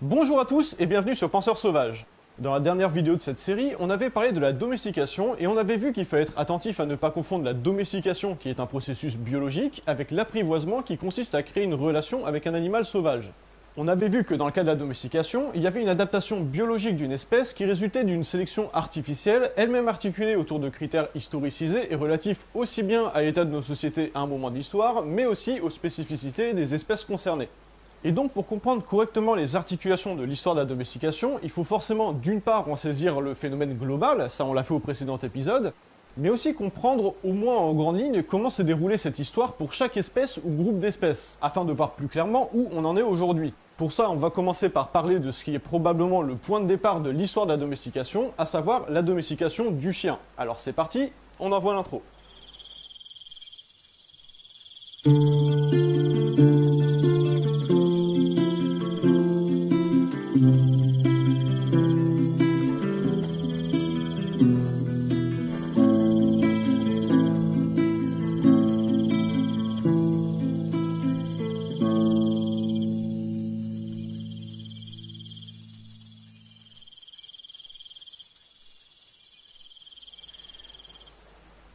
Bonjour à tous et bienvenue sur Penseur Sauvage. Dans la dernière vidéo de cette série, on avait parlé de la domestication et on avait vu qu'il fallait être attentif à ne pas confondre la domestication, qui est un processus biologique, avec l'apprivoisement qui consiste à créer une relation avec un animal sauvage. On avait vu que dans le cas de la domestication, il y avait une adaptation biologique d'une espèce qui résultait d'une sélection artificielle, elle-même articulée autour de critères historicisés et relatifs aussi bien à l'état de nos sociétés à un moment de l'histoire, mais aussi aux spécificités des espèces concernées. Et donc pour comprendre correctement les articulations de l'histoire de la domestication, il faut forcément d'une part en saisir le phénomène global, ça on l'a fait au précédent épisode, mais aussi comprendre au moins en grande ligne comment s'est déroulée cette histoire pour chaque espèce ou groupe d'espèces, afin de voir plus clairement où on en est aujourd'hui. Pour ça, on va commencer par parler de ce qui est probablement le point de départ de l'histoire de la domestication, à savoir la domestication du chien. Alors c'est parti, on envoie l'intro.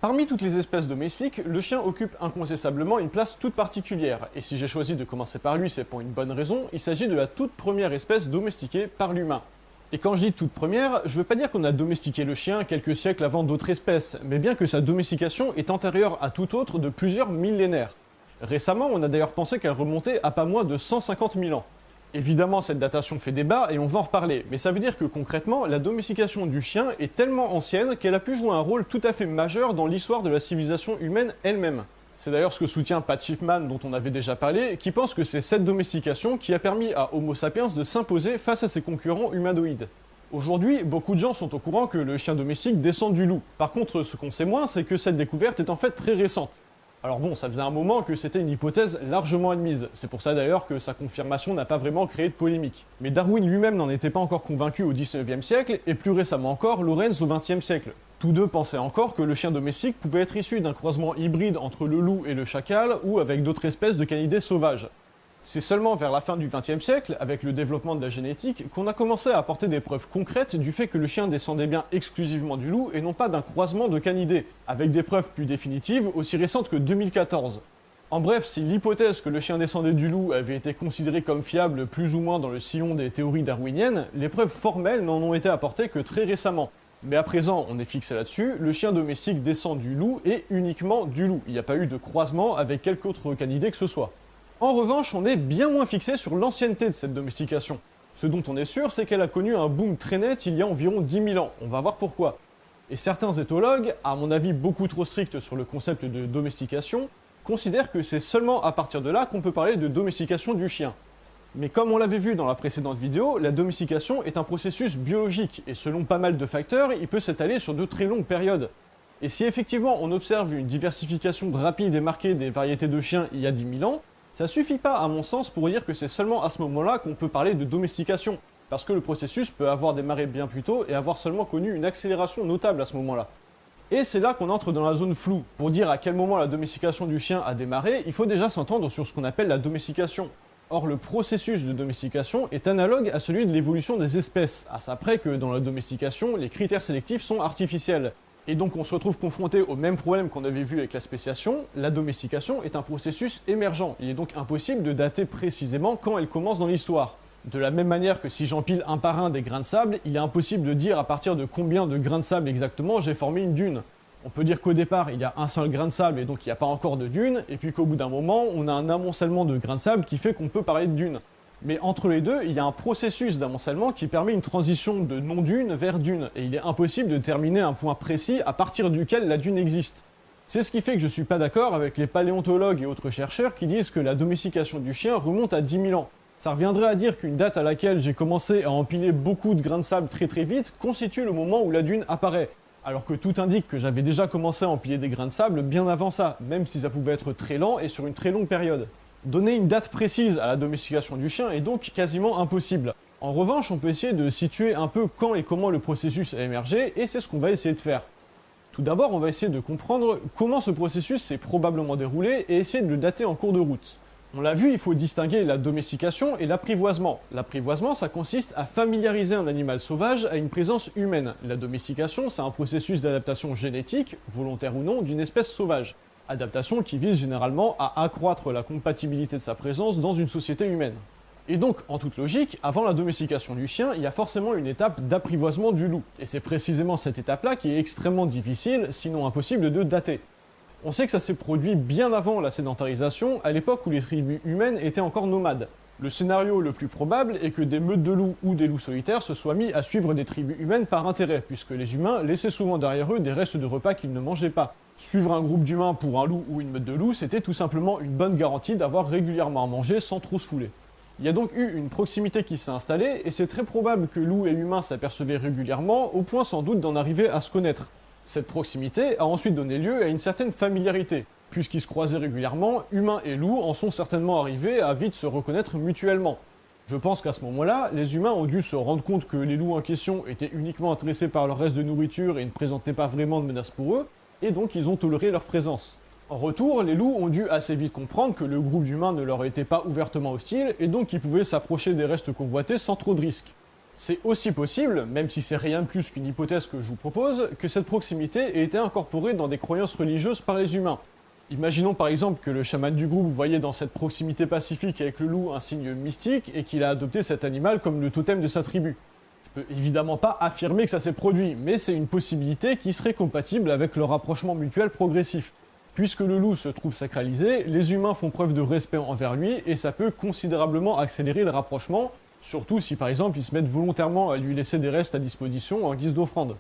Parmi toutes les espèces domestiques, le chien occupe incontestablement une place toute particulière, et si j'ai choisi de commencer par lui, c'est pour une bonne raison, il s'agit de la toute première espèce domestiquée par l'humain. Et quand je dis toute première, je veux pas dire qu'on a domestiqué le chien quelques siècles avant d'autres espèces, mais bien que sa domestication est antérieure à tout autre de plusieurs millénaires. Récemment, on a d'ailleurs pensé qu'elle remontait à pas moins de 150 000 ans. Évidemment, cette datation fait débat et on va en reparler, mais ça veut dire que concrètement, la domestication du chien est tellement ancienne qu'elle a pu jouer un rôle tout à fait majeur dans l'histoire de la civilisation humaine elle-même. C'est d'ailleurs ce que soutient Pat Chipman, dont on avait déjà parlé, qui pense que c'est cette domestication qui a permis à Homo sapiens de s'imposer face à ses concurrents humanoïdes. Aujourd'hui, beaucoup de gens sont au courant que le chien domestique descend du loup. Par contre, ce qu'on sait moins, c'est que cette découverte est en fait très récente. Alors bon, ça faisait un moment que c'était une hypothèse largement admise, c'est pour ça d'ailleurs que sa confirmation n'a pas vraiment créé de polémique. Mais Darwin lui-même n'en était pas encore convaincu au XIXe siècle, et plus récemment encore, Lorenz au XXe siècle. Tous deux pensaient encore que le chien domestique pouvait être issu d'un croisement hybride entre le loup et le chacal, ou avec d'autres espèces de canidés sauvages. C'est seulement vers la fin du XXe siècle, avec le développement de la génétique, qu'on a commencé à apporter des preuves concrètes du fait que le chien descendait bien exclusivement du loup et non pas d'un croisement de canidés, avec des preuves plus définitives aussi récentes que 2014. En bref, si l'hypothèse que le chien descendait du loup avait été considérée comme fiable plus ou moins dans le sillon des théories darwiniennes, les preuves formelles n'en ont été apportées que très récemment. Mais à présent, on est fixé là-dessus, le chien domestique descend du loup et uniquement du loup. Il n'y a pas eu de croisement avec quelque autre canidé que ce soit. En revanche, on est bien moins fixé sur l'ancienneté de cette domestication. Ce dont on est sûr, c'est qu'elle a connu un boom très net il y a environ 10 000 ans. On va voir pourquoi. Et certains éthologues, à mon avis beaucoup trop stricts sur le concept de domestication, considèrent que c'est seulement à partir de là qu'on peut parler de domestication du chien. Mais comme on l'avait vu dans la précédente vidéo, la domestication est un processus biologique, et selon pas mal de facteurs, il peut s'étaler sur de très longues périodes. Et si effectivement on observe une diversification rapide et marquée des variétés de chiens il y a 10 000 ans, ça suffit pas à mon sens pour dire que c'est seulement à ce moment-là qu'on peut parler de domestication, parce que le processus peut avoir démarré bien plus tôt et avoir seulement connu une accélération notable à ce moment-là. Et c'est là qu'on entre dans la zone floue. Pour dire à quel moment la domestication du chien a démarré, il faut déjà s'entendre sur ce qu'on appelle la domestication. Or, le processus de domestication est analogue à celui de l'évolution des espèces, à ça près que dans la domestication, les critères sélectifs sont artificiels. Et donc on se retrouve confronté au même problème qu'on avait vu avec la spéciation, la domestication est un processus émergent, il est donc impossible de dater précisément quand elle commence dans l'histoire. De la même manière que si j'empile un par un des grains de sable, il est impossible de dire à partir de combien de grains de sable exactement j'ai formé une dune. On peut dire qu'au départ il y a un seul grain de sable et donc il n'y a pas encore de dune, et puis qu'au bout d'un moment on a un amoncellement de grains de sable qui fait qu'on peut parler de dune. Mais entre les deux, il y a un processus d'amoncellement qui permet une transition de non-dune vers dune, et il est impossible de déterminer un point précis à partir duquel la dune existe. C'est ce qui fait que je suis pas d'accord avec les paléontologues et autres chercheurs qui disent que la domestication du chien remonte à 10 000 ans. Ça reviendrait à dire qu'une date à laquelle j'ai commencé à empiler beaucoup de grains de sable très vite constitue le moment où la dune apparaît, alors que tout indique que j'avais déjà commencé à empiler des grains de sable bien avant ça, même si ça pouvait être très lent et sur une très longue période. Donner une date précise à la domestication du chien est donc quasiment impossible. En revanche, on peut essayer de situer un peu quand et comment le processus a émergé, et c'est ce qu'on va essayer de faire. Tout d'abord, on va essayer de comprendre comment ce processus s'est probablement déroulé et essayer de le dater en cours de route. On l'a vu, il faut distinguer la domestication et l'apprivoisement. L'apprivoisement, ça consiste à familiariser un animal sauvage à une présence humaine. La domestication, c'est un processus d'adaptation génétique, volontaire ou non, d'une espèce sauvage. Adaptation qui vise généralement à accroître la compatibilité de sa présence dans une société humaine. Et donc, en toute logique, avant la domestication du chien, il y a forcément une étape d'apprivoisement du loup. Et c'est précisément cette étape-là qui est extrêmement difficile, sinon impossible de dater. On sait que ça s'est produit bien avant la sédentarisation, à l'époque où les tribus humaines étaient encore nomades. Le scénario le plus probable est que des meutes de loups ou des loups solitaires se soient mis à suivre des tribus humaines par intérêt, puisque les humains laissaient souvent derrière eux des restes de repas qu'ils ne mangeaient pas. Suivre un groupe d'humains pour un loup ou une meute de loups, c'était tout simplement une bonne garantie d'avoir régulièrement à manger sans trop se fouler. Il y a donc eu une proximité qui s'est installée, et c'est très probable que loups et humains s'apercevaient régulièrement, au point sans doute d'en arriver à se connaître. Cette proximité a ensuite donné lieu à une certaine familiarité. Puisqu'ils se croisaient régulièrement, humains et loups en sont certainement arrivés à vite se reconnaître mutuellement. Je pense qu'à ce moment-là, les humains ont dû se rendre compte que les loups en question étaient uniquement intéressés par leur reste de nourriture et ne présentaient pas vraiment de menace pour eux, et donc ils ont toléré leur présence. En retour, les loups ont dû assez vite comprendre que le groupe d'humains ne leur était pas ouvertement hostile, et donc ils pouvaient s'approcher des restes convoités sans trop de risques. C'est aussi possible, même si c'est rien de plus qu'une hypothèse que je vous propose, que cette proximité ait été incorporée dans des croyances religieuses par les humains. Imaginons par exemple que le chaman du groupe voyait dans cette proximité pacifique avec le loup un signe mystique et qu'il a adopté cet animal comme le totem de sa tribu. Je peux évidemment pas affirmer que ça s'est produit, mais c'est une possibilité qui serait compatible avec leur rapprochement mutuel progressif. Puisque le loup se trouve sacralisé, les humains font preuve de respect envers lui et ça peut considérablement accélérer le rapprochement, surtout si par exemple ils se mettent volontairement à lui laisser des restes à disposition en guise d'offrande.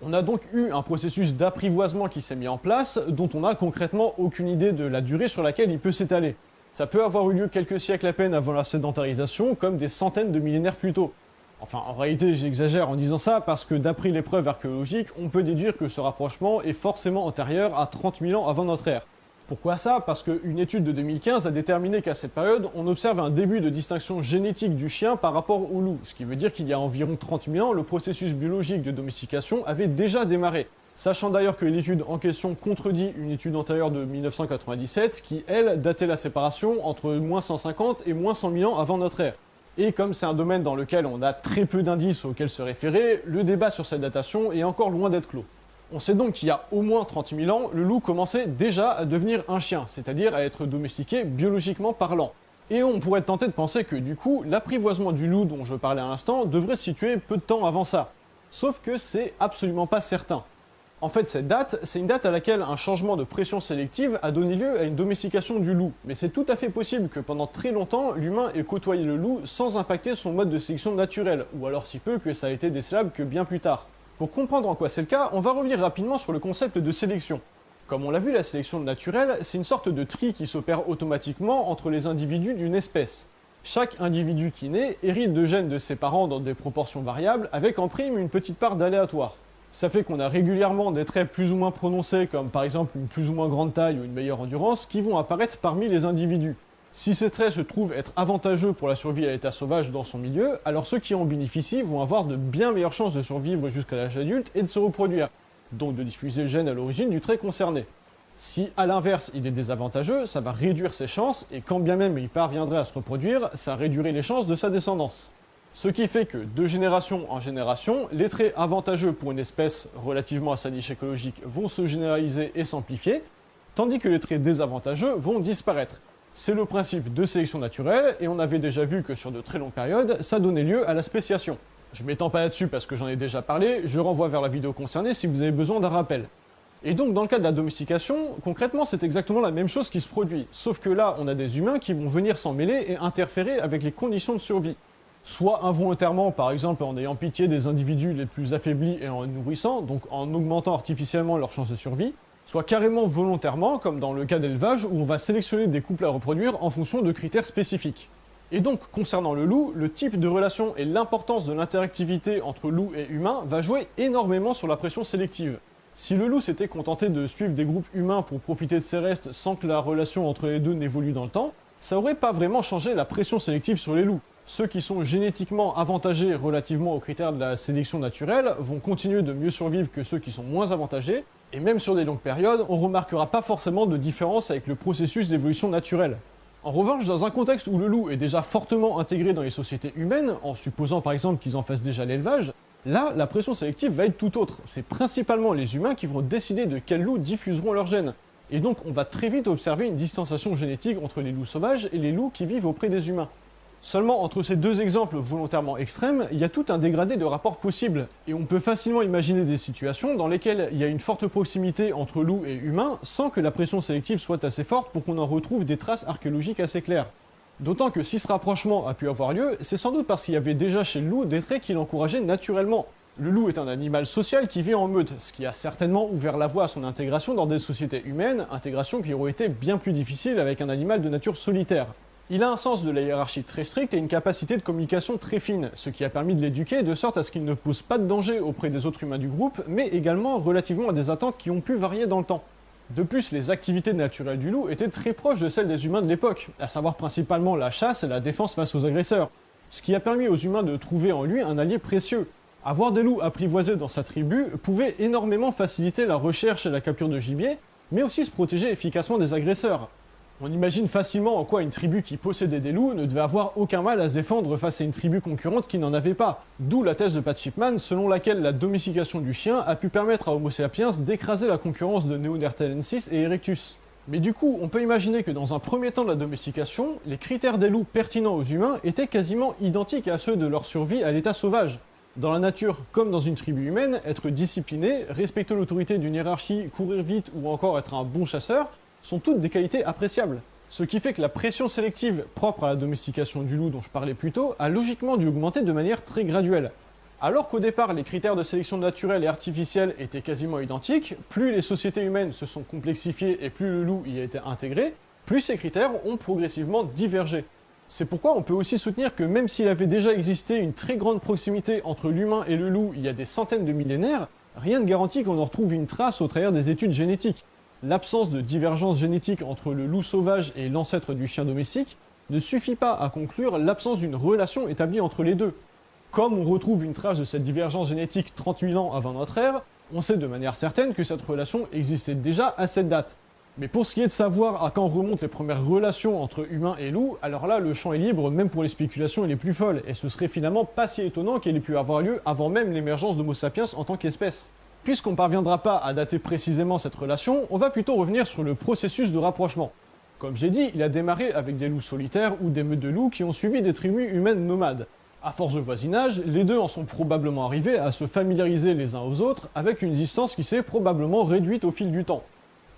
On a donc eu un processus d'apprivoisement qui s'est mis en place, dont on n'a concrètement aucune idée de la durée sur laquelle il peut s'étaler. Ça peut avoir eu lieu quelques siècles à peine avant la sédentarisation, comme des centaines de millénaires plus tôt. Enfin, en réalité, j'exagère en disant ça, parce que d'après les preuves archéologiques, on peut déduire que ce rapprochement est forcément antérieur à 30 000 ans avant notre ère. Pourquoi ça? Parce qu'une étude de 2015 a déterminé qu'à cette période, on observe un début de distinction génétique du chien par rapport au loup, ce qui veut dire qu'il y a environ 30 000 ans, le processus biologique de domestication avait déjà démarré. Sachant d'ailleurs que l'étude en question contredit une étude antérieure de 1997 qui, elle, datait la séparation entre moins 150 et moins 100 000 ans avant notre ère. Et comme c'est un domaine dans lequel on a très peu d'indices auxquels se référer, le débat sur cette datation est encore loin d'être clos. On sait donc qu'il y a au moins 30 000 ans, le loup commençait déjà à devenir un chien, c'est-à-dire à être domestiqué biologiquement parlant. Et on pourrait tenter de penser que du coup, l'apprivoisement du loup dont je parlais à l'instant devrait se situer peu de temps avant ça. Sauf que c'est absolument pas certain. En fait, cette date, c'est une date à laquelle un changement de pression sélective a donné lieu à une domestication du loup. Mais c'est tout à fait possible que pendant très longtemps, l'humain ait côtoyé le loup sans impacter son mode de sélection naturel, ou alors si peu que ça a été décelable que bien plus tard. Pour comprendre en quoi c'est le cas, on va revenir rapidement sur le concept de sélection. Comme on l'a vu, la sélection naturelle, c'est une sorte de tri qui s'opère automatiquement entre les individus d'une espèce. Chaque individu qui naît hérite de gènes de ses parents dans des proportions variables, avec en prime une petite part d'aléatoire. Ça fait qu'on a régulièrement des traits plus ou moins prononcés, comme par exemple une plus ou moins grande taille ou une meilleure endurance, qui vont apparaître parmi les individus. Si ces traits se trouvent être avantageux pour la survie à l'état sauvage dans son milieu, alors ceux qui en bénéficient vont avoir de bien meilleures chances de survivre jusqu'à l'âge adulte et de se reproduire, donc de diffuser le gène à l'origine du trait concerné. Si à l'inverse il est désavantageux, ça va réduire ses chances, et quand bien même il parviendrait à se reproduire, ça réduirait les chances de sa descendance. Ce qui fait que, de génération en génération, les traits avantageux pour une espèce relativement à sa niche écologique vont se généraliser et s'amplifier, tandis que les traits désavantageux vont disparaître. C'est le principe de sélection naturelle, et on avait déjà vu que sur de très longues périodes, ça donnait lieu à la spéciation. Je m'étends pas là-dessus parce que j'en ai déjà parlé, je renvoie vers la vidéo concernée si vous avez besoin d'un rappel. Et donc dans le cas de la domestication, concrètement c'est exactement la même chose qui se produit, sauf que là on a des humains qui vont venir s'en mêler et interférer avec les conditions de survie. Soit involontairement, par exemple en ayant pitié des individus les plus affaiblis et en les nourrissant, donc en augmentant artificiellement leurs chances de survie, soit carrément volontairement, comme dans le cas d'élevage, où on va sélectionner des couples à reproduire en fonction de critères spécifiques. Et donc, concernant le loup, le type de relation et l'importance de l'interactivité entre loup et humain va jouer énormément sur la pression sélective. Si le loup s'était contenté de suivre des groupes humains pour profiter de ses restes sans que la relation entre les deux n'évolue dans le temps, ça aurait pas vraiment changé la pression sélective sur les loups. Ceux qui sont génétiquement avantagés relativement aux critères de la sélection naturelle vont continuer de mieux survivre que ceux qui sont moins avantagés, et même sur des longues périodes, on remarquera pas forcément de différence avec le processus d'évolution naturelle. En revanche, dans un contexte où le loup est déjà fortement intégré dans les sociétés humaines, en supposant par exemple qu'ils en fassent déjà l'élevage, là, la pression sélective va être tout autre. C'est principalement les humains qui vont décider de quels loups diffuseront leurs gènes. Et donc on va très vite observer une distanciation génétique entre les loups sauvages et les loups qui vivent auprès des humains. Seulement, entre ces deux exemples volontairement extrêmes, il y a tout un dégradé de rapport possible, et on peut facilement imaginer des situations dans lesquelles il y a une forte proximité entre loups et humains sans que la pression sélective soit assez forte pour qu'on en retrouve des traces archéologiques assez claires. D'autant que si ce rapprochement a pu avoir lieu, c'est sans doute parce qu'il y avait déjà chez le loup des traits qui l'encourageaient naturellement. Le loup est un animal social qui vit en meute, ce qui a certainement ouvert la voie à son intégration dans des sociétés humaines, intégration qui aurait été bien plus difficile avec un animal de nature solitaire. Il a un sens de la hiérarchie très strict et une capacité de communication très fine, ce qui a permis de l'éduquer de sorte à ce qu'il ne pose pas de danger auprès des autres humains du groupe, mais également relativement à des attentes qui ont pu varier dans le temps. De plus, les activités naturelles du loup étaient très proches de celles des humains de l'époque, à savoir principalement la chasse et la défense face aux agresseurs, ce qui a permis aux humains de trouver en lui un allié précieux. Avoir des loups apprivoisés dans sa tribu pouvait énormément faciliter la recherche et la capture de gibier, mais aussi se protéger efficacement des agresseurs. On imagine facilement en quoi une tribu qui possédait des loups ne devait avoir aucun mal à se défendre face à une tribu concurrente qui n'en avait pas. D'où la thèse de Pat Chipman selon laquelle la domestication du chien a pu permettre à Homo sapiens d'écraser la concurrence de Neanderthalensis et Erectus. Mais du coup, on peut imaginer que dans un premier temps de la domestication, les critères des loups pertinents aux humains étaient quasiment identiques à ceux de leur survie à l'état sauvage. Dans la nature, comme dans une tribu humaine, être discipliné, respecter l'autorité d'une hiérarchie, courir vite ou encore être un bon chasseur, sont toutes des qualités appréciables. Ce qui fait que la pression sélective propre à la domestication du loup dont je parlais plus tôt a logiquement dû augmenter de manière très graduelle. Alors qu'au départ les critères de sélection naturelle et artificielle étaient quasiment identiques, plus les sociétés humaines se sont complexifiées et plus le loup y a été intégré, plus ces critères ont progressivement divergé. C'est pourquoi on peut aussi soutenir que même s'il avait déjà existé une très grande proximité entre l'humain et le loup il y a des centaines de millénaires, rien ne garantit qu'on en retrouve une trace au travers des études génétiques. L'absence de divergence génétique entre le loup sauvage et l'ancêtre du chien domestique ne suffit pas à conclure l'absence d'une relation établie entre les deux. Comme on retrouve une trace de cette divergence génétique 30 000 ans avant notre ère, on sait de manière certaine que cette relation existait déjà à cette date. Mais pour ce qui est de savoir à quand remontent les premières relations entre humains et loups, alors là le champ est libre même pour les spéculations les plus folles, et ce serait finalement pas si étonnant qu'elle ait pu avoir lieu avant même l'émergence d'Homo sapiens en tant qu'espèce. Puisqu'on ne parviendra pas à dater précisément cette relation, on va plutôt revenir sur le processus de rapprochement. Comme j'ai dit, il a démarré avec des loups solitaires ou des meutes de loups qui ont suivi des tribus humaines nomades. À force de voisinage, les deux en sont probablement arrivés à se familiariser les uns aux autres avec une distance qui s'est probablement réduite au fil du temps.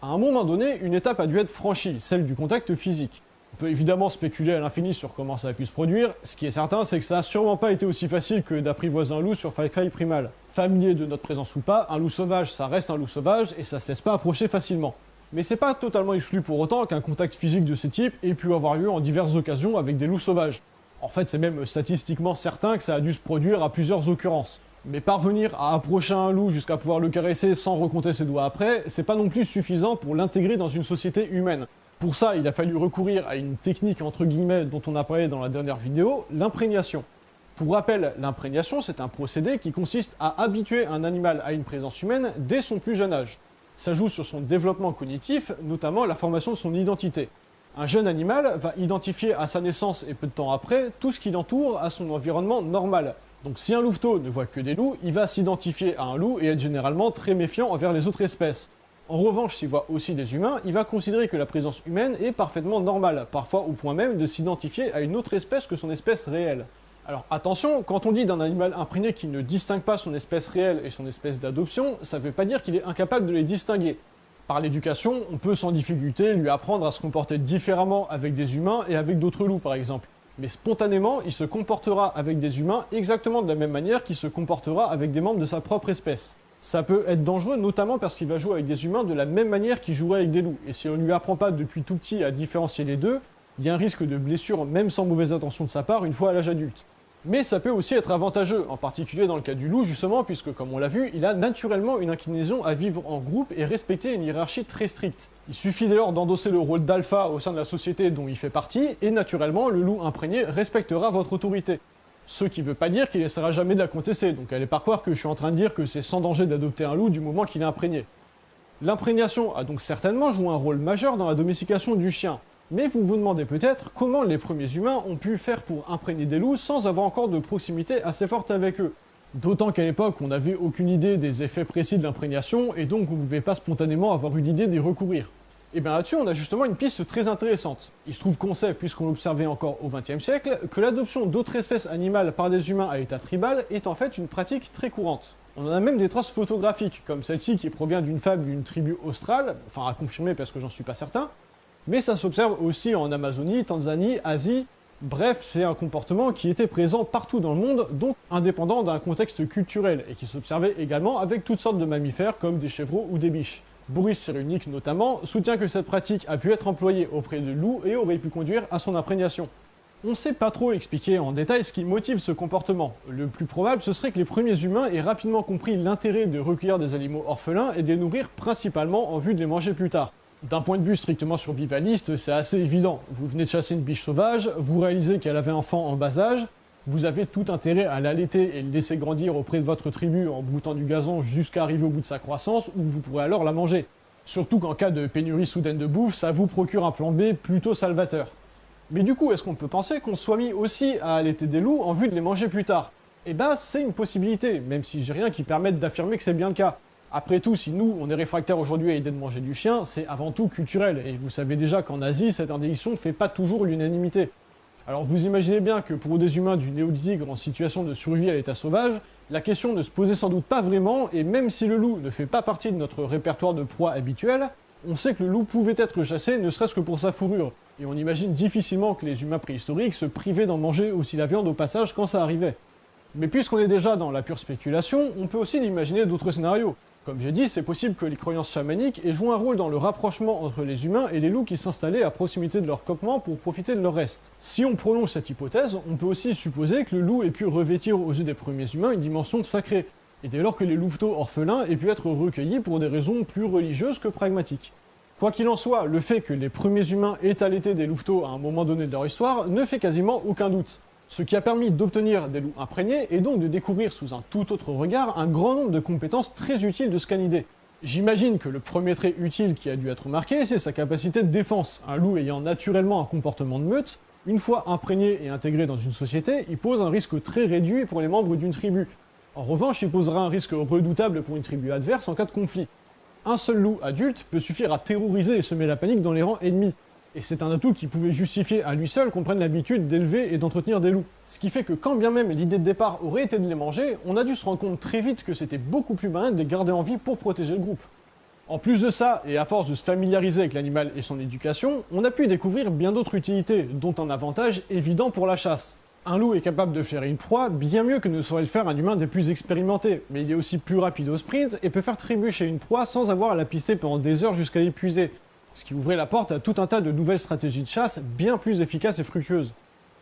À un moment donné, une étape a dû être franchie, celle du contact physique. On peut évidemment spéculer à l'infini sur comment ça a pu se produire, ce qui est certain c'est que ça a sûrement pas été aussi facile que d'apprivoiser un loup sur Far Cry Primal. Familier de notre présence ou pas, un loup sauvage ça reste un loup sauvage et ça se laisse pas approcher facilement. Mais c'est pas totalement exclu pour autant qu'un contact physique de ce type ait pu avoir lieu en diverses occasions avec des loups sauvages. En fait c'est même statistiquement certain que ça a dû se produire à plusieurs occurrences. Mais parvenir à approcher un loup jusqu'à pouvoir le caresser sans recompter ses doigts après, c'est pas non plus suffisant pour l'intégrer dans une société humaine. Pour ça, il a fallu recourir à une technique entre guillemets dont on a parlé dans la dernière vidéo, l'imprégnation. Pour rappel, l'imprégnation, c'est un procédé qui consiste à habituer un animal à une présence humaine dès son plus jeune âge. Ça joue sur son développement cognitif, notamment la formation de son identité. Un jeune animal va identifier à sa naissance et peu de temps après tout ce qui l'entoure à son environnement normal. Donc si un louveteau ne voit que des loups, il va s'identifier à un loup et être généralement très méfiant envers les autres espèces. En revanche, s'il voit aussi des humains, il va considérer que la présence humaine est parfaitement normale, parfois au point même de s'identifier à une autre espèce que son espèce réelle. Alors attention, quand on dit d'un animal imprégné qu'il ne distingue pas son espèce réelle et son espèce d'adoption, ça ne veut pas dire qu'il est incapable de les distinguer. Par l'éducation, on peut sans difficulté lui apprendre à se comporter différemment avec des humains et avec d'autres loups par exemple. Mais spontanément, il se comportera avec des humains exactement de la même manière qu'il se comportera avec des membres de sa propre espèce. Ça peut être dangereux, notamment parce qu'il va jouer avec des humains de la même manière qu'il jouerait avec des loups. Et si on ne lui apprend pas depuis tout petit à différencier les deux, il y a un risque de blessure, même sans mauvaise intention de sa part, une fois à l'âge adulte. Mais ça peut aussi être avantageux, en particulier dans le cas du loup justement, puisque comme on l'a vu, il a naturellement une inclinaison à vivre en groupe et respecter une hiérarchie très stricte. Il suffit dès lors d'endosser le rôle d'alpha au sein de la société dont il fait partie, et naturellement, le loup imprégné respectera votre autorité. Ce qui veut pas dire qu'il essaiera jamais de la contester, donc allez pas croire que je suis en train de dire que c'est sans danger d'adopter un loup du moment qu'il est imprégné. L'imprégnation a donc certainement joué un rôle majeur dans la domestication du chien. Mais vous vous demandez peut-être comment les premiers humains ont pu faire pour imprégner des loups sans avoir encore de proximité assez forte avec eux. D'autant qu'à l'époque, on n'avait aucune idée des effets précis de l'imprégnation, et donc on ne pouvait pas spontanément avoir une idée d'y recourir. Et bien là-dessus, on a justement une piste très intéressante. Il se trouve qu'on sait, puisqu'on l'observait encore au XXe siècle, que l'adoption d'autres espèces animales par des humains à l'état tribal est en fait une pratique très courante. On en a même des traces photographiques, comme celle-ci qui provient d'une fable d'une tribu australe, enfin à confirmer parce que j'en suis pas certain, mais ça s'observe aussi en Amazonie, Tanzanie, Asie. Bref, c'est un comportement qui était présent partout dans le monde, donc indépendant d'un contexte culturel, et qui s'observait également avec toutes sortes de mammifères comme des chevreaux ou des biches. Boris Cyrulnik notamment soutient que cette pratique a pu être employée auprès de loups et aurait pu conduire à son imprégnation. On ne sait pas trop expliquer en détail ce qui motive ce comportement. Le plus probable, ce serait que les premiers humains aient rapidement compris l'intérêt de recueillir des animaux orphelins et de les nourrir principalement en vue de les manger plus tard. D'un point de vue strictement survivaliste, c'est assez évident. Vous venez de chasser une biche sauvage, vous réalisez qu'elle avait un enfant en bas âge, vous avez tout intérêt à l'allaiter et le laisser grandir auprès de votre tribu en broutant du gazon jusqu'à arriver au bout de sa croissance, où vous pourrez alors la manger. Surtout qu'en cas de pénurie soudaine de bouffe, ça vous procure un plan B plutôt salvateur. Mais du coup, est-ce qu'on peut penser qu'on soit mis aussi à allaiter des loups en vue de les manger plus tard? Eh ben, c'est une possibilité, même si j'ai rien qui permette d'affirmer que c'est bien le cas. Après tout, si nous, on est réfractaires aujourd'hui à l'idée de manger du chien, c'est avant tout culturel, et vous savez déjà qu'en Asie, cette interdiction ne fait pas toujours l'unanimité. Alors vous imaginez bien que pour des humains du néolithique en situation de survie à l'état sauvage, la question ne se posait sans doute pas vraiment, et même si le loup ne fait pas partie de notre répertoire de proies habituel, on sait que le loup pouvait être chassé ne serait-ce que pour sa fourrure, et on imagine difficilement que les humains préhistoriques se privaient d'en manger aussi la viande au passage quand ça arrivait. Mais puisqu'on est déjà dans la pure spéculation, on peut aussi imaginer d'autres scénarios. Comme j'ai dit, c'est possible que les croyances chamaniques aient joué un rôle dans le rapprochement entre les humains et les loups qui s'installaient à proximité de leur campement pour profiter de leur reste. Si on prolonge cette hypothèse, on peut aussi supposer que le loup ait pu revêtir aux yeux des premiers humains une dimension sacrée, et dès lors que les louveteaux orphelins aient pu être recueillis pour des raisons plus religieuses que pragmatiques. Quoi qu'il en soit, le fait que les premiers humains aient allaité des louveteaux à un moment donné de leur histoire ne fait quasiment aucun doute. Ce qui a permis d'obtenir des loups imprégnés et donc de découvrir sous un tout autre regard un grand nombre de compétences très utiles de scanidés. J'imagine que le premier trait utile qui a dû être marqué, c'est sa capacité de défense. Un loup ayant naturellement un comportement de meute, une fois imprégné et intégré dans une société, il pose un risque très réduit pour les membres d'une tribu. En revanche, il posera un risque redoutable pour une tribu adverse en cas de conflit. Un seul loup adulte peut suffire à terroriser et semer la panique dans les rangs ennemis. Et c'est un atout qui pouvait justifier à lui seul qu'on prenne l'habitude d'élever et d'entretenir des loups. Ce qui fait que quand bien même l'idée de départ aurait été de les manger, on a dû se rendre compte très vite que c'était beaucoup plus malin de les garder en vie pour protéger le groupe. En plus de ça, et à force de se familiariser avec l'animal et son éducation, on a pu découvrir bien d'autres utilités, dont un avantage évident pour la chasse. Un loup est capable de faire une proie bien mieux que ne saurait le faire un humain des plus expérimentés, mais il est aussi plus rapide au sprint et peut faire trébucher une proie sans avoir à la pister pendant des heures jusqu'à l'épuiser. Ce qui ouvrait la porte à tout un tas de nouvelles stratégies de chasse bien plus efficaces et fructueuses.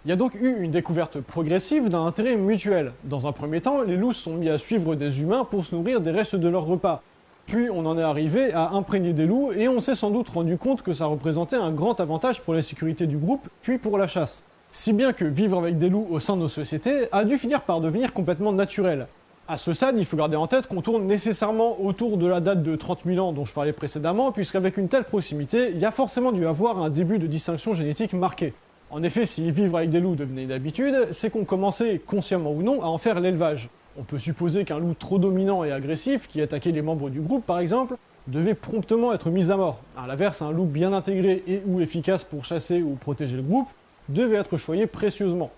Il y a donc eu une découverte progressive d'un intérêt mutuel. Dans un premier temps, les loups se sont mis à suivre des humains pour se nourrir des restes de leur repas. Puis on en est arrivé à imprégner des loups et on s'est sans doute rendu compte que ça représentait un grand avantage pour la sécurité du groupe, puis pour la chasse. Si bien que vivre avec des loups au sein de nos sociétés a dû finir par devenir complètement naturel. À ce stade, il faut garder en tête qu'on tourne nécessairement autour de la date de 30 000 ans dont je parlais précédemment, puisqu'avec une telle proximité, il y a forcément dû avoir un début de distinction génétique marqué. En effet, si vivre avec des loups devenait une habitude, c'est qu'on commençait, consciemment ou non, à en faire l'élevage. On peut supposer qu'un loup trop dominant et agressif, qui attaquait les membres du groupe par exemple, devait promptement être mis à mort. À l'inverse, un loup bien intégré et ou efficace pour chasser ou protéger le groupe, devait être choyé précieusement.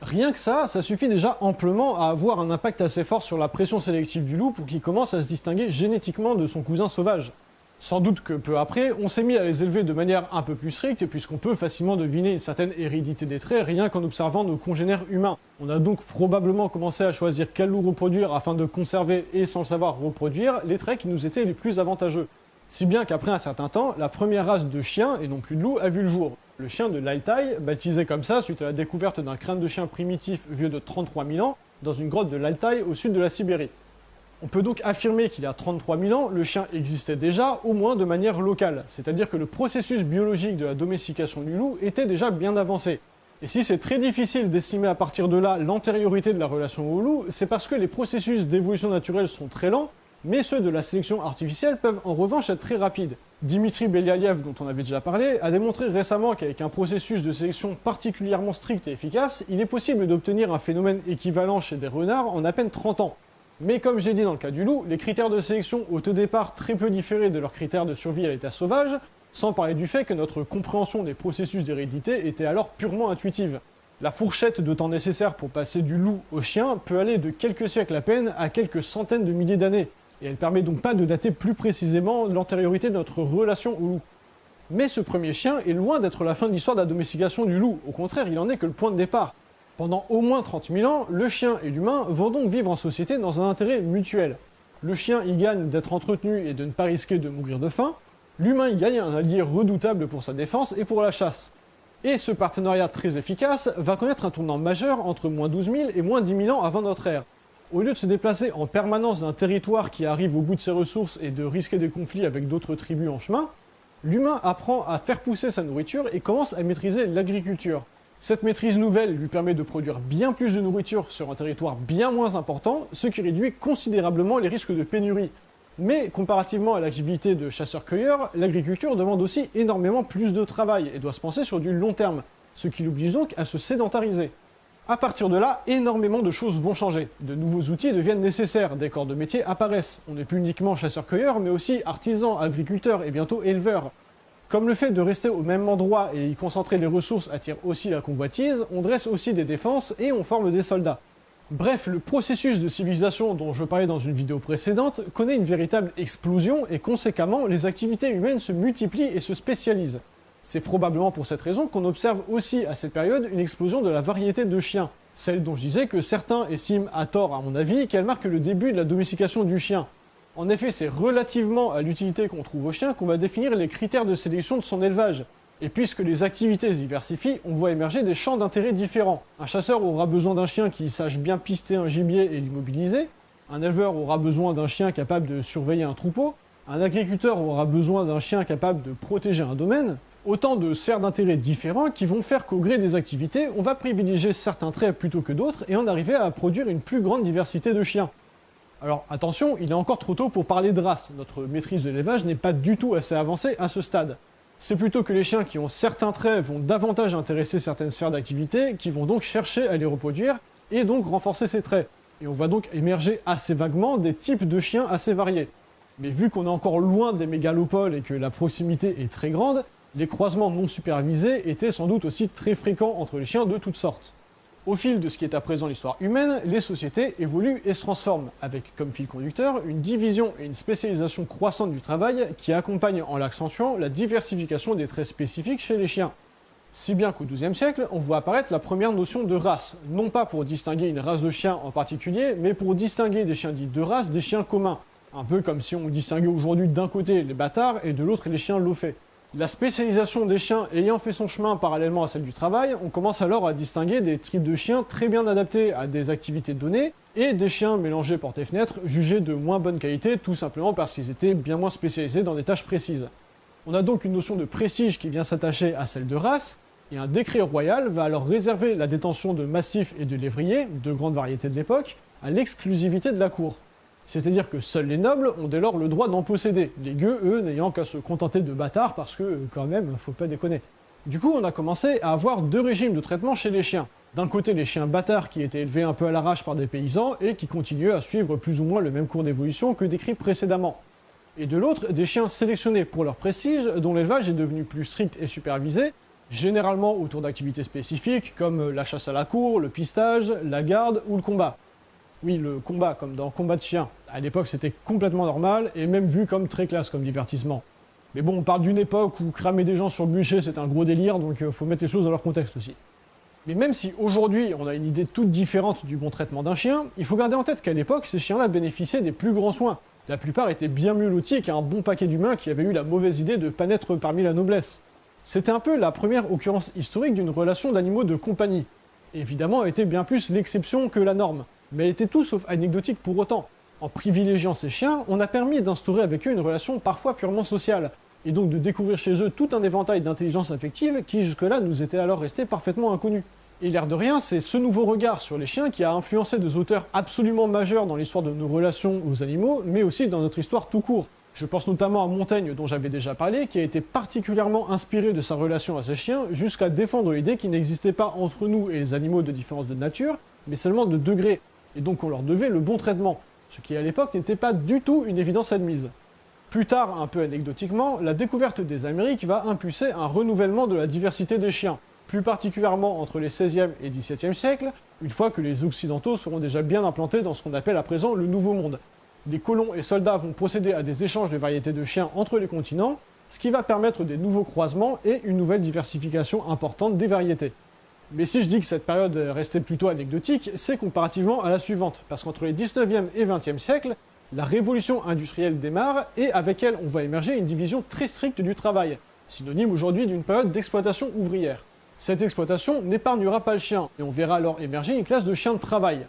Rien que ça suffit déjà amplement à avoir un impact assez fort sur la pression sélective du loup pour qu'il commence à se distinguer génétiquement de son cousin sauvage. Sans doute que peu après, on s'est mis à les élever de manière un peu plus stricte, puisqu'on peut facilement deviner une certaine hérédité des traits rien qu'en observant nos congénères humains. On a donc probablement commencé à choisir quel loup reproduire afin de conserver et sans le savoir reproduire les traits qui nous étaient les plus avantageux. Si bien qu'après un certain temps, la première race de chiens, et non plus de loups, a vu le jour. Le chien de l'Altaï, baptisé comme ça suite à la découverte d'un crâne de chien primitif vieux de 33 000 ans dans une grotte de l'Altaï au sud de la Sibérie. On peut donc affirmer qu'il y a 33 000 ans, le chien existait déjà, au moins de manière locale, c'est-à-dire que le processus biologique de la domestication du loup était déjà bien avancé. Et si c'est très difficile d'estimer à partir de là l'antériorité de la relation au loup, c'est parce que les processus d'évolution naturelle sont très lents, mais ceux de la sélection artificielle peuvent en revanche être très rapides. Dimitri Beliaïev, dont on avait déjà parlé, a démontré récemment qu'avec un processus de sélection particulièrement strict et efficace, il est possible d'obtenir un phénomène équivalent chez des renards en à peine 30 ans. Mais comme j'ai dit dans le cas du loup, les critères de sélection au départ très peu différés de leurs critères de survie à l'état sauvage, sans parler du fait que notre compréhension des processus d'hérédité était alors purement intuitive. La fourchette de temps nécessaire pour passer du loup au chien peut aller de quelques siècles à peine à quelques centaines de milliers d'années, et elle permet donc pas de dater plus précisément l'antériorité de notre relation au loup. Mais ce premier chien est loin d'être la fin de l'histoire de la domestication du loup, au contraire il en est que le point de départ. Pendant au moins 30 000 ans, le chien et l'humain vont donc vivre en société dans un intérêt mutuel. Le chien y gagne d'être entretenu et de ne pas risquer de mourir de faim, l'humain y gagne un allié redoutable pour sa défense et pour la chasse. Et ce partenariat très efficace va connaître un tournant majeur entre moins 12 000 et moins 10 000 ans avant notre ère. Au lieu de se déplacer en permanence d'un territoire qui arrive au bout de ses ressources et de risquer des conflits avec d'autres tribus en chemin, l'humain apprend à faire pousser sa nourriture et commence à maîtriser l'agriculture. Cette maîtrise nouvelle lui permet de produire bien plus de nourriture sur un territoire bien moins important, ce qui réduit considérablement les risques de pénurie. Mais comparativement à l'activité de chasseur-cueilleur, l'agriculture demande aussi énormément plus de travail et doit se penser sur du long terme, ce qui l'oblige donc à se sédentariser. A partir de là, énormément de choses vont changer. De nouveaux outils deviennent nécessaires, des corps de métier apparaissent. On n'est plus uniquement chasseur-cueilleur, mais aussi artisan, agriculteur et bientôt éleveur. Comme le fait de rester au même endroit et y concentrer les ressources attire aussi la convoitise, on dresse aussi des défenses et on forme des soldats. Bref, le processus de civilisation dont je parlais dans une vidéo précédente connaît une véritable explosion et conséquemment, les activités humaines se multiplient et se spécialisent. C'est probablement pour cette raison qu'on observe aussi à cette période une explosion de la variété de chiens, celle dont je disais que certains estiment, à tort à mon avis, qu'elle marque le début de la domestication du chien. En effet, c'est relativement à l'utilité qu'on trouve au chien qu'on va définir les critères de sélection de son élevage. Et puisque les activités se diversifient, on voit émerger des champs d'intérêt différents. Un chasseur aura besoin d'un chien qui sache bien pister un gibier et l'immobiliser, un éleveur aura besoin d'un chien capable de surveiller un troupeau, un agriculteur aura besoin d'un chien capable de protéger un domaine. Autant de sphères d'intérêt différents qui vont faire qu'au gré des activités, on va privilégier certains traits plutôt que d'autres et en arriver à produire une plus grande diversité de chiens. Alors attention, il est encore trop tôt pour parler de race, notre maîtrise de l'élevage n'est pas du tout assez avancée à ce stade. C'est plutôt que les chiens qui ont certains traits vont davantage intéresser certaines sphères d'activité, qui vont donc chercher à les reproduire et donc renforcer ces traits. Et on va donc émerger assez vaguement des types de chiens assez variés. Mais vu qu'on est encore loin des mégalopoles et que la proximité est très grande, les croisements non supervisés étaient sans doute aussi très fréquents entre les chiens de toutes sortes. Au fil de ce qui est à présent l'histoire humaine, les sociétés évoluent et se transforment, avec comme fil conducteur une division et une spécialisation croissante du travail qui accompagne en l'accentuant la diversification des traits spécifiques chez les chiens. Si bien qu'au XIIe siècle, on voit apparaître la première notion de race, non pas pour distinguer une race de chiens en particulier, mais pour distinguer des chiens dits de race des chiens communs, un peu comme si on distinguait aujourd'hui d'un côté les bâtards et de l'autre les chiens loffés. La spécialisation des chiens ayant fait son chemin parallèlement à celle du travail, on commence alors à distinguer des types de chiens très bien adaptés à des activités données et des chiens mélangés porte et fenêtre jugés de moins bonne qualité tout simplement parce qu'ils étaient bien moins spécialisés dans des tâches précises. On a donc une notion de prestige qui vient s'attacher à celle de race, et un décret royal va alors réserver la détention de mastiffs et de lévriers, deux grandes variétés de l'époque, à l'exclusivité de la cour. C'est-à-dire que seuls les nobles ont dès lors le droit d'en posséder, les gueux, eux, n'ayant qu'à se contenter de bâtards parce que, quand même, faut pas déconner. Du coup, on a commencé à avoir deux régimes de traitement chez les chiens. D'un côté, les chiens bâtards qui étaient élevés un peu à l'arrache par des paysans et qui continuaient à suivre plus ou moins le même cours d'évolution que décrit précédemment. Et de l'autre, des chiens sélectionnés pour leur prestige, dont l'élevage est devenu plus strict et supervisé, généralement autour d'activités spécifiques comme la chasse à la cour, le pistage, la garde ou le combat. Oui, le combat, comme dans Combat de chiens. À l'époque, c'était complètement normal, et même vu comme très classe comme divertissement. Mais bon, on parle d'une époque où cramer des gens sur le bûcher, c'est un gros délire, donc faut mettre les choses dans leur contexte aussi. Mais même si aujourd'hui, on a une idée toute différente du bon traitement d'un chien, il faut garder en tête qu'à l'époque, ces chiens-là bénéficiaient des plus grands soins. La plupart étaient bien mieux lotis qu'un bon paquet d'humains qui avaient eu la mauvaise idée de pas naître parmi la noblesse. C'était un peu la première occurrence historique d'une relation d'animaux de compagnie. Évidemment, elle était bien plus l'exception que la norme. Mais elle était tout sauf anecdotique pour autant. En privilégiant ces chiens, on a permis d'instaurer avec eux une relation parfois purement sociale, et donc de découvrir chez eux tout un éventail d'intelligence affective qui jusque-là nous était alors resté parfaitement inconnu. Et l'air de rien, c'est ce nouveau regard sur les chiens qui a influencé des auteurs absolument majeurs dans l'histoire de nos relations aux animaux, mais aussi dans notre histoire tout court. Je pense notamment à Montaigne, dont j'avais déjà parlé, qui a été particulièrement inspiré de sa relation à ses chiens, jusqu'à défendre l'idée qu'il n'existait pas entre nous et les animaux de différence de nature, mais seulement de degrés, et donc on leur devait le bon traitement, ce qui à l'époque n'était pas du tout une évidence admise. Plus tard, un peu anecdotiquement, la découverte des Amériques va impulser un renouvellement de la diversité des chiens, plus particulièrement entre les 16e et 17e siècles, une fois que les Occidentaux seront déjà bien implantés dans ce qu'on appelle à présent le Nouveau Monde. Les colons et soldats vont procéder à des échanges de variétés de chiens entre les continents, ce qui va permettre des nouveaux croisements et une nouvelle diversification importante des variétés. Mais si je dis que cette période restait plutôt anecdotique, c'est comparativement à la suivante, parce qu'entre les 19e et 20e siècles, la révolution industrielle démarre et avec elle on voit émerger une division très stricte du travail, synonyme aujourd'hui d'une période d'exploitation ouvrière. Cette exploitation n'épargnera pas le chien, et on verra alors émerger une classe de chiens de travail.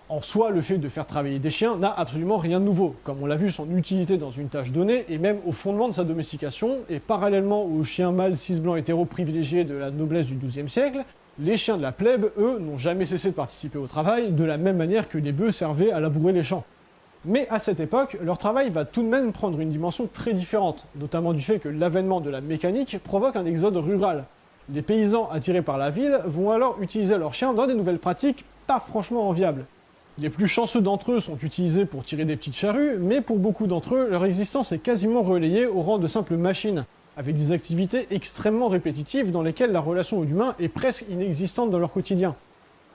En soi, le fait de faire travailler des chiens n'a absolument rien de nouveau, comme on l'a vu son utilité dans une tâche donnée, et même au fondement de sa domestication, et parallèlement aux chiens mâles cis-blancs hétéros privilégiés de la noblesse du XIIe siècle, les chiens de la plèbe, eux, n'ont jamais cessé de participer au travail, de la même manière que les bœufs servaient à labourer les champs. Mais à cette époque, leur travail va tout de même prendre une dimension très différente, notamment du fait que l'avènement de la mécanique provoque un exode rural. Les paysans attirés par la ville vont alors utiliser leurs chiens dans des nouvelles pratiques pas franchement enviables. Les plus chanceux d'entre eux sont utilisés pour tirer des petites charrues, mais pour beaucoup d'entre eux, leur existence est quasiment relayée au rang de simples machines, avec des activités extrêmement répétitives dans lesquelles la relation à l'humain est presque inexistante dans leur quotidien.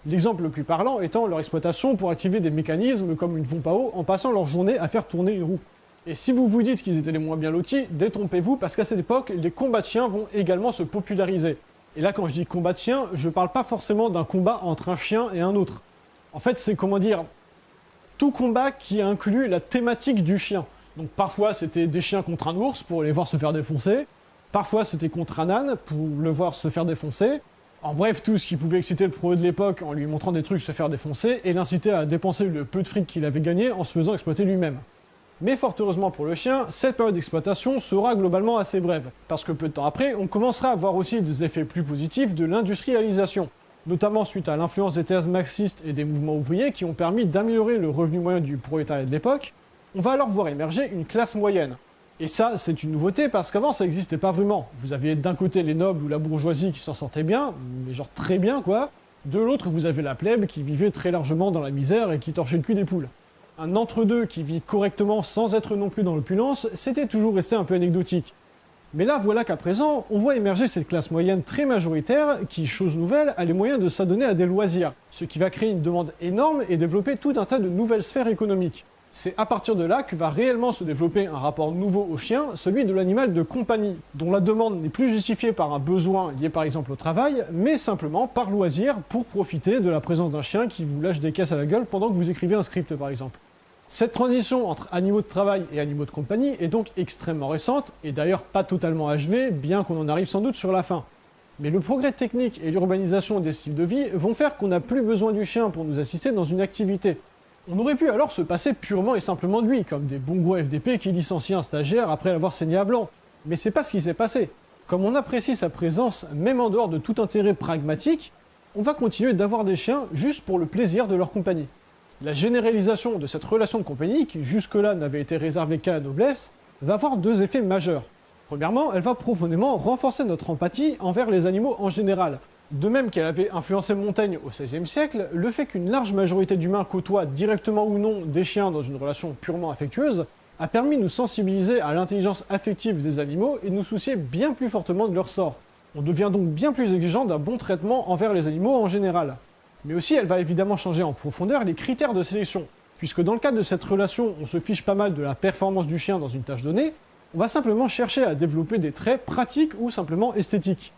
L'exemple le plus parlant étant leur exploitation pour activer des mécanismes comme une pompe à eau en passant leur journée à faire tourner une roue. Et si vous vous dites qu'ils étaient les moins bien lotis, détrompez-vous parce qu'à cette époque, les combats de chiens vont également se populariser. Et là, quand je dis combat de chiens, je parle pas forcément d'un combat entre un chien et un autre. En fait, c'est comment dire, tout combat qui inclut la thématique du chien. Donc parfois, c'était des chiens contre un ours pour les voir se faire défoncer. Parfois, c'était contre un âne pour le voir se faire défoncer. En bref, tout ce qui pouvait exciter le pro de l'époque en lui montrant des trucs se faire défoncer et l'inciter à dépenser le peu de fric qu'il avait gagné en se faisant exploiter lui-même. Mais fort heureusement pour le chien, cette période d'exploitation sera globalement assez brève, parce que peu de temps après, on commencera à voir aussi des effets plus positifs de l'industrialisation, notamment suite à l'influence des thèses marxistes et des mouvements ouvriers qui ont permis d'améliorer le revenu moyen du prolétariat de l'époque. On va alors voir émerger une classe moyenne. Et ça, c'est une nouveauté parce qu'avant, ça n'existait pas vraiment. Vous aviez d'un côté les nobles ou la bourgeoisie qui s'en sortaient bien, mais genre très bien quoi. De l'autre, vous avez la plèbe qui vivait très largement dans la misère et qui torchait le cul des poules. Un entre-deux qui vit correctement sans être non plus dans l'opulence, c'était toujours resté un peu anecdotique. Mais là, voilà qu'à présent, on voit émerger cette classe moyenne très majoritaire qui, chose nouvelle, a les moyens de s'adonner à des loisirs, ce qui va créer une demande énorme et développer tout un tas de nouvelles sphères économiques. C'est à partir de là que va réellement se développer un rapport nouveau au chien, celui de l'animal de compagnie, dont la demande n'est plus justifiée par un besoin lié par exemple au travail, mais simplement par loisir pour profiter de la présence d'un chien qui vous lâche des caisses à la gueule pendant que vous écrivez un script par exemple. Cette transition entre animaux de travail et animaux de compagnie est donc extrêmement récente, et d'ailleurs pas totalement achevée, bien qu'on en arrive sans doute sur la fin. Mais le progrès technique et l'urbanisation des styles de vie vont faire qu'on n'a plus besoin du chien pour nous assister dans une activité. On aurait pu alors se passer purement et simplement de lui, comme des bons gros FDP qui licencient un stagiaire après l'avoir saigné à blanc. Mais c'est pas ce qui s'est passé. Comme on apprécie sa présence, même en dehors de tout intérêt pragmatique, on va continuer d'avoir des chiens juste pour le plaisir de leur compagnie. La généralisation de cette relation de compagnie, qui jusque-là n'avait été réservée qu'à la noblesse, va avoir deux effets majeurs. Premièrement, elle va profondément renforcer notre empathie envers les animaux en général. De même qu'elle avait influencé Montaigne au XVIe siècle, le fait qu'une large majorité d'humains côtoient directement ou non des chiens dans une relation purement affectueuse a permis de nous sensibiliser à l'intelligence affective des animaux et de nous soucier bien plus fortement de leur sort. On devient donc bien plus exigeant d'un bon traitement envers les animaux en général. Mais aussi, elle va évidemment changer en profondeur les critères de sélection, puisque dans le cadre de cette relation, on se fiche pas mal de la performance du chien dans une tâche donnée, on va simplement chercher à développer des traits pratiques ou simplement esthétiques.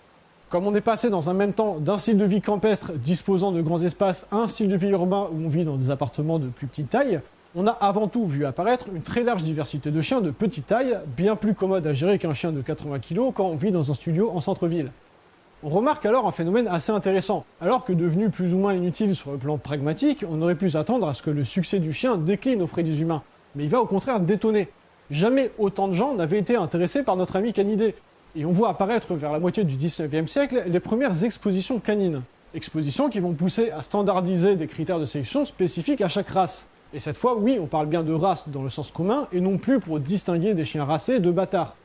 Comme on est passé dans un même temps d'un style de vie campestre disposant de grands espaces à un style de vie urbain où on vit dans des appartements de plus petite taille, on a avant tout vu apparaître une très large diversité de chiens de petite taille, bien plus commode à gérer qu'un chien de 80 kg quand on vit dans un studio en centre-ville. On remarque alors un phénomène assez intéressant. Alors que devenu plus ou moins inutile sur le plan pragmatique, on aurait pu s'attendre à ce que le succès du chien décline auprès des humains. Mais il va au contraire détonner. Jamais autant de gens n'avaient été intéressés par notre ami canidé. Et on voit apparaître vers la moitié du 19e siècle les premières expositions canines. Expositions qui vont pousser à standardiser des critères de sélection spécifiques à chaque race. Et cette fois, oui, on parle bien de race dans le sens commun, et non plus pour distinguer des chiens racés de bâtards.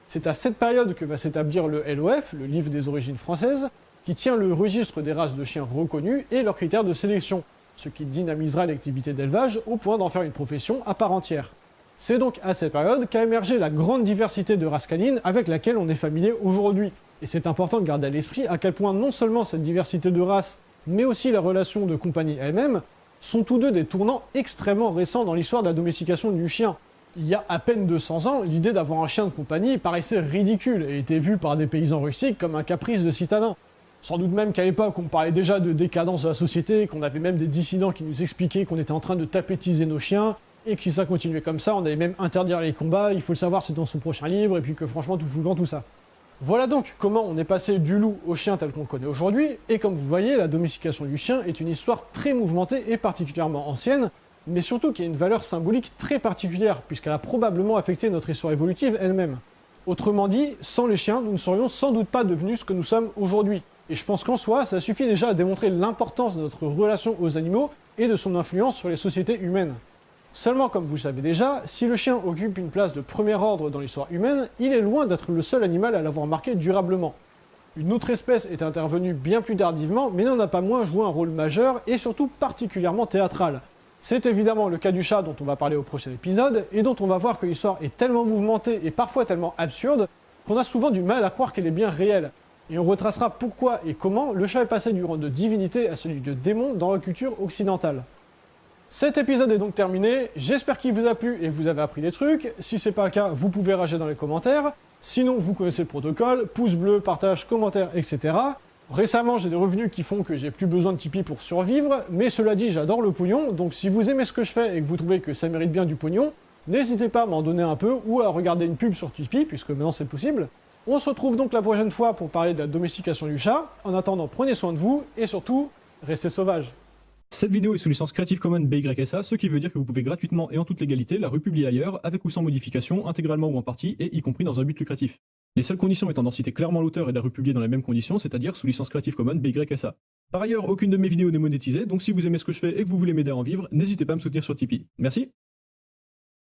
C'est à cette période que va s'établir le LOF, le Livre des origines françaises, qui tient le registre des races de chiens reconnues et leurs critères de sélection, ce qui dynamisera l'activité d'élevage au point d'en faire une profession à part entière. C'est donc à cette période qu'a émergé la grande diversité de races canines avec laquelle on est familier aujourd'hui. Et c'est important de garder à l'esprit à quel point non seulement cette diversité de races, mais aussi la relation de compagnie elle-même, sont tous deux des tournants extrêmement récents dans l'histoire de la domestication du chien. Il y a à peine 200 ans, l'idée d'avoir un chien de compagnie paraissait ridicule et était vue par des paysans rustiques comme un caprice de citadin. Sans doute même qu'à l'époque, on parlait déjà de décadence de la société, qu'on avait même des dissidents qui nous expliquaient qu'on était en train de tapetiser nos chiens, et que si ça continuait comme ça, on allait même interdire les combats, il faut le savoir, c'est dans son prochain livre, et puis que franchement, tout fout le vent, tout ça. Voilà donc comment on est passé du loup au chien tel qu'on le connaît aujourd'hui, et comme vous voyez, la domestication du chien est une histoire très mouvementée et particulièrement ancienne, mais surtout qui a une valeur symbolique très particulière, puisqu'elle a probablement affecté notre histoire évolutive elle-même. Autrement dit, sans les chiens, nous ne serions sans doute pas devenus ce que nous sommes aujourd'hui. Et je pense qu'en soi, ça suffit déjà à démontrer l'importance de notre relation aux animaux et de son influence sur les sociétés humaines. Seulement, comme vous le savez déjà, si le chien occupe une place de premier ordre dans l'histoire humaine, il est loin d'être le seul animal à l'avoir marqué durablement. Une autre espèce est intervenue bien plus tardivement, mais n'en a pas moins joué un rôle majeur et surtout particulièrement théâtral. C'est évidemment le cas du chat dont on va parler au prochain épisode, et dont on va voir que l'histoire est tellement mouvementée et parfois tellement absurde, qu'on a souvent du mal à croire qu'elle est bien réelle. Et on retracera pourquoi et comment le chat est passé du rang de divinité à celui de démon dans la culture occidentale. Cet épisode est donc terminé, j'espère qu'il vous a plu et que vous avez appris des trucs. Si c'est pas le cas, vous pouvez rager dans les commentaires. Sinon, vous connaissez le protocole, pouce bleu, partage, commentaire, etc. Récemment, j'ai des revenus qui font que j'ai plus besoin de Tipeee pour survivre, mais cela dit, j'adore le pognon, donc si vous aimez ce que je fais et que vous trouvez que ça mérite bien du pognon, n'hésitez pas à m'en donner un peu ou à regarder une pub sur Tipeee, puisque maintenant c'est possible. On se retrouve donc la prochaine fois pour parler de la domestication du chat. En attendant, prenez soin de vous, et surtout, restez sauvages. Cette vidéo est sous licence Creative Commons BYSA, ce qui veut dire que vous pouvez gratuitement et en toute légalité la republier ailleurs, avec ou sans modification, intégralement ou en partie, et y compris dans un but lucratif. Les seules conditions étant d'en citer clairement l'auteur et de la republier dans les mêmes conditions, c'est-à-dire sous licence Creative Commons BYSA. Par ailleurs, aucune de mes vidéos n'est monétisée, donc si vous aimez ce que je fais et que vous voulez m'aider à en vivre, n'hésitez pas à me soutenir sur Tipeee. Merci.